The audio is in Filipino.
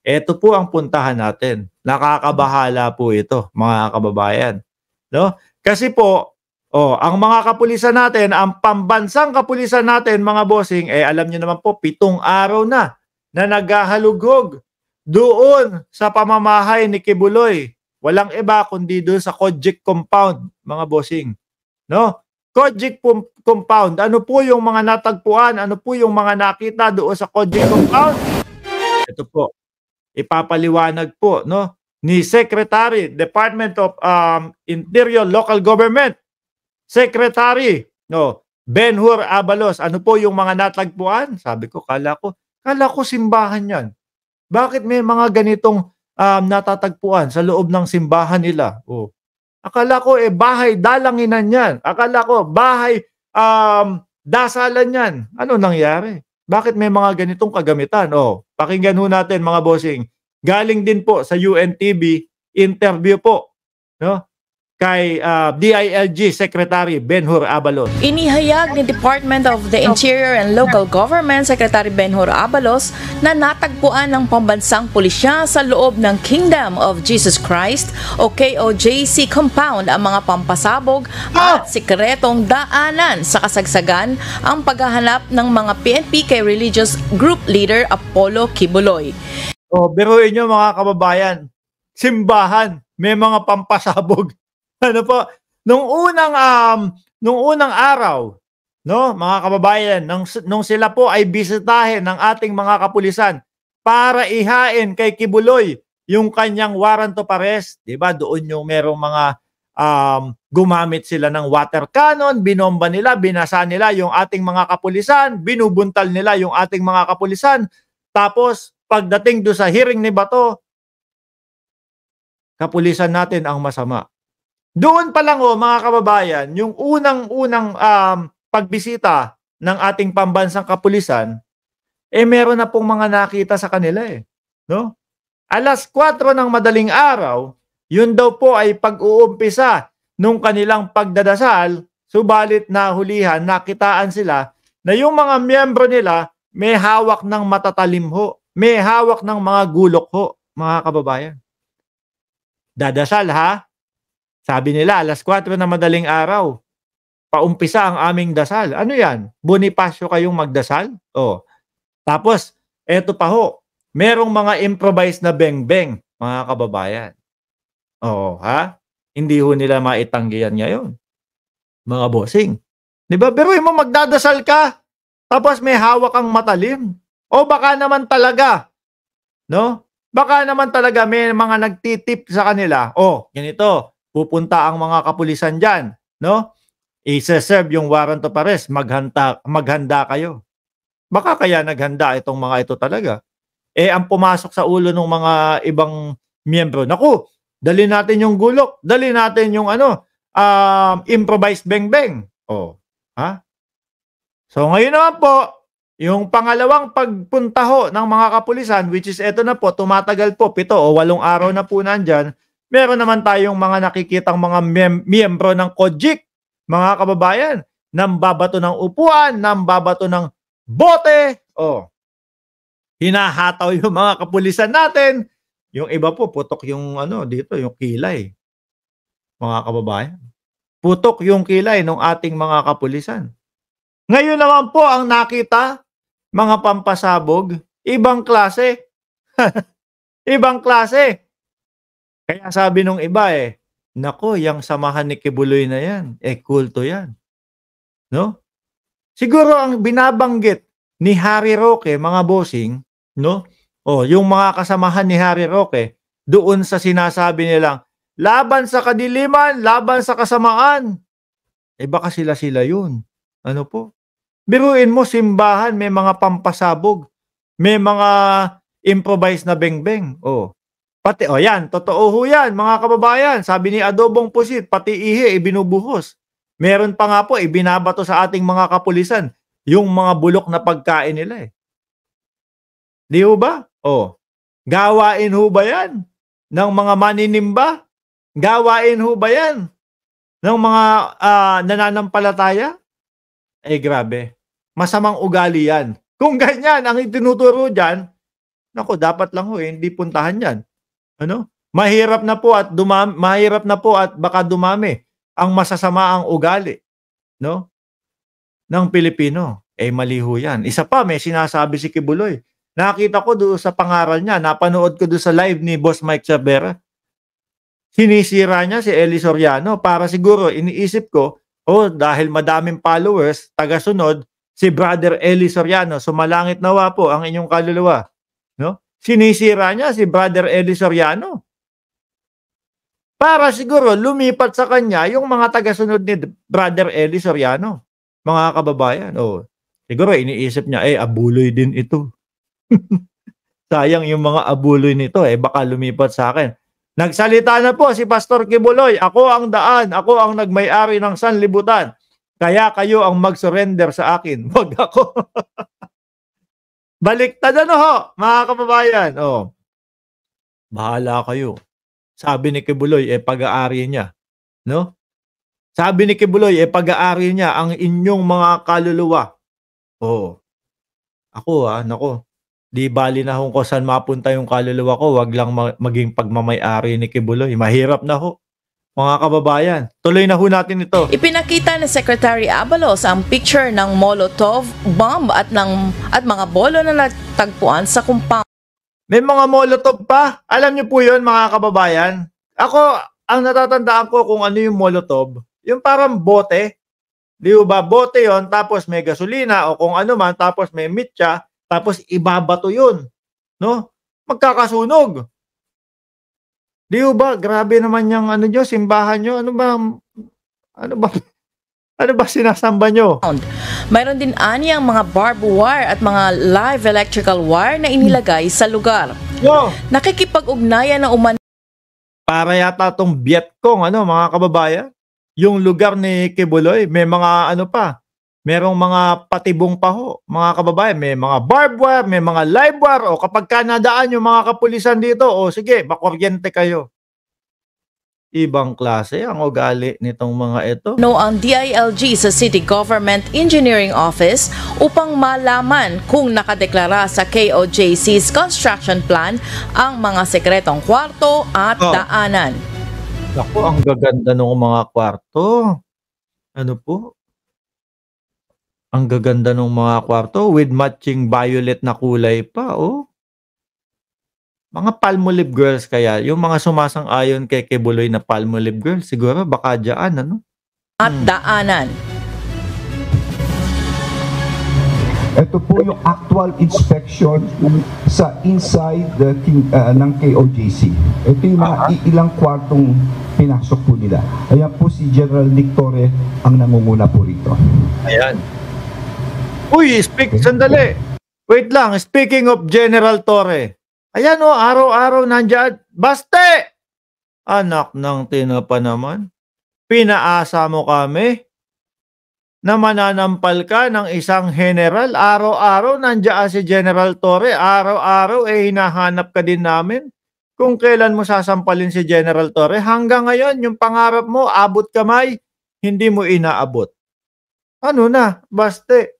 Eto po ang puntahan natin. Nakakabahala po ito, mga kababayan, 'no? Kasi po, ang mga kapulisan natin, ang pambansang kapulisan natin, mga bossing, alam niyo naman po, 7 araw na naghahalughog doon sa pamamahay ni Kibuloy. Walang iba kundi doon sa Kojik compound, mga bossing, 'no? Kojik compound, ano po yung mga natagpuan, ano po yung mga nakita doon sa Kojik compound? Ito po, ipapaliwanag po, 'no, ni Secretary, Department of Interior Local Government, Secretary, no, Ben-Hur Abalos. Ano po yung mga natagpuan? Sabi ko, kala ko simbahan 'yan. Bakit may mga ganitong natatagpuan sa loob ng simbahan nila? Oh. Akala ko bahay dalanginan 'yan. Akala ko bahay dasalan 'yan. Ano nangyari? Bakit may mga ganitong kagamitan? Pakinggan ho natin, mga bossing. Galing din po sa UNTV interview po, no, kay DILG Secretary Ben-Hur Abalos. Inihayag ni Department of the Interior and Local Government Secretary Ben-Hur Abalos na natagpuan ng pambansang pulisya sa loob ng Kingdom of Jesus Christ o KOJC compound ang mga pampasabog at sikretong daanan sa kasagsagan ang paghahanap ng mga PNP kay religious group leader Apollo Kibuloy. Biruin nyo, mga kababayan, simbahan, may mga pampasabog. Ano po, nung unang araw, no, mga kababayan, nung sila po ay bisitahin ng ating mga kapulisan para ihain kay Kibuloy yung kanyang warrant of arrest, 'di ba? Doon yung merong mga gumamit sila ng water cannon, binomba nila, binasa nila yung ating mga kapulisan, binubuntal nila yung ating mga kapulisan. Tapos pagdating do sa hearing ni Bato, kapulisan natin ang masama. Doon pa lang, mga kababayan, yung unang-unang pagbisita ng ating pambansang kapulisan, meron na pong mga nakita sa kanila, no? 4:00 ng madaling araw, yun daw po ay pag-uumpisa nung kanilang pagdadasal, subalit nahulihan, nakitaan sila na yung mga miyembro nila may hawak ng matatalim ho, may hawak ng mga gulok ho, mga kababayan. Dadasal, ha? Sabi nila, 4:00 na madaling araw, paumpisa ang aming dasal. Ano yan? Bonifacio kayong magdasal? Tapos, eto pa ho, merong mga improvised na beng-beng, mga kababayan. Ha? Hindi ho nila maitanggihan ngayon, mga bossing. Di ba? Pero mo magdadasal ka, tapos may hawak kang matalim. O baka naman talaga, no? Baka naman talaga may mga nagtitip sa kanila. Ganito, pupunta ang mga kapulisan dyan, no? I-serve yung warrant of arrest, maghanda kayo. Baka kaya naghanda itong mga ito talaga. Ang pumasok sa ulo ng mga ibang miyembro, naku, dali natin yung gulok, dali natin yung improvised beng-beng. Ha? So ngayon naman po, yung pangalawang pagpunta ho ng mga kapulisan, which is eto na po, tumatagal po, 7 o 8 araw na po nandyan, meron naman tayong mga nakikitang mga miyembro ng Kojik, mga kababayan, nambabato ng upuan, nambabato ng bote, hinahataw yung mga kapulisan natin. Yung iba po, putok yung dito, yung kilay. Mga kababayan, putok yung kilay ng ating mga kapulisan. Ngayon naman po ang nakita, mga pampasabog, ibang klase. Ibang klase. Kaya sabi nung iba nako, yung samahan ni Kibuloy na yan, kulto yan. No? Siguro ang binabanggit ni Harry Roque, mga bossing, no? Yung mga kasamahan ni Harry Roque, doon sa sinasabi nilang, laban sa kadiliman, laban sa kasamaan. Baka sila yun. Ano po? Biruin mo, simbahan, may mga pampasabog, may mga improvised na beng-beng. Pati, yan, totoo ho yan, mga kababayan. Sabi ni Adobong Pusit, pati ihi, ibinubuhos. Meron pa nga po, ibinabato sa ating mga kapulisan, yung mga bulok na pagkain nila. Di ho ba? Gawain ho ba yan ng mga maninimba? Gawain ho ba yan ng mga nananampalataya? Grabe. Masamang ugali yan. Kung ganyan ang itinuturo dyan, naku, dapat lang ho, hindi puntahan yan. Ano? Mahirap na po at baka dumami ang masasamaang ugali, no, ng Pilipino. Mali ho yan. Isa pa, may sinasabi si Kibuloy. Nakita ko doon sa pangaral niya, napanood ko doon sa live ni Boss Mike Chavera. Sinisira niya si Eli Soriano para siguro iniisip ko, dahil madaming followers, taga-sunod, si Brother Eli Soriano, sumalangit nawa po ang inyong kaluluwa. No? Sinisira niya si Brother Eli Soriano. Para siguro lumipat sa kanya yung mga taga-sunod ni Brother Eli Soriano. Mga kababayan, siguro iniisip niya, abuloy din ito. Sayang yung mga abuloy nito, baka lumipat sa akin. Nagsalita na po si Pastor Kibuloy, ako ang daan, ako ang nagmay-ari ng sanlibutan. Kaya kayo ang mag-surrender sa akin, wag ako. Baliktad ho, mga kababayan. Bahala kayo. Sabi ni Kibuloy, pag-aari niya. No? Sabi ni Kibuloy, pag-aari niya ang inyong mga kaluluwa. Ako nako. Di bali na kung saan mapunta yung kaluluwa ko, wag lang maging pagmamay-ari ni Kibuloy. Mahirap na ho. Mga kababayan, tuloy na ho natin ito. Ipinakita ni Secretary Abalos ang picture ng Molotov bomb at mga bolo na natagpuan sa compound. May mga Molotov pa. Alam niyo po yun, mga kababayan. Ako, ang natatandaan ko kung ano yung Molotov, yung parang bote. Di ba? Bote yon, tapos may gasolina o kung ano man, tapos may mitya, tapos ibabato yun. No? Magkakasunog. Di ba? Grabe naman yung simbahan nyo. Ano ba sinasamba nyo? Mayroon din aniyang mga barbed wire at mga live electrical wire na inilagay sa lugar. Nakikipag-ugnayan na para yata tong Vietcong, mga kababayan. Yung lugar ni Kibuloy, may mga merong mga patibong pa ho, mga kababayan. May mga barbed wire, may mga live wire. Kapag nadaan yung mga kapulisan dito, sige, makuryente kayo. Ibang klase ang ugali nitong mga ito. Ang DILG sa City Government Engineering Office upang malaman kung nakadeklara sa KOJC's construction plan ang mga sekretong kwarto at daanan. Naku, ang gaganda ng mga kwarto. Ano po? Ang gaganda ng mga kwarto with matching violet na kulay pa, Mga Palmolive girls kaya, yung mga sumasang-ayon kay Kibuloy na Palmolive girls, siguro baka dyan, At daanan. Ito po yung actual inspection sa inside ng KOJC. Ito yung mga ilang kwartong pinasok po nila. Ayan po si General Nick Torre ang nangunguna po rito. Ayan. Uy, sandali. Wait lang, speaking of General Torre. Ayan araw-araw nandiyan. Baste! Anak ng tinapa naman. Pinaasa mo kami na mananampal ka ng isang general. Araw-araw nandiyan si General Torre. Araw-araw hinahanap ka din namin kung kailan mo sasampalin si General Torre. Hanggang ngayon, yung pangarap mo, abot kamay, hindi mo inaabot. Baste?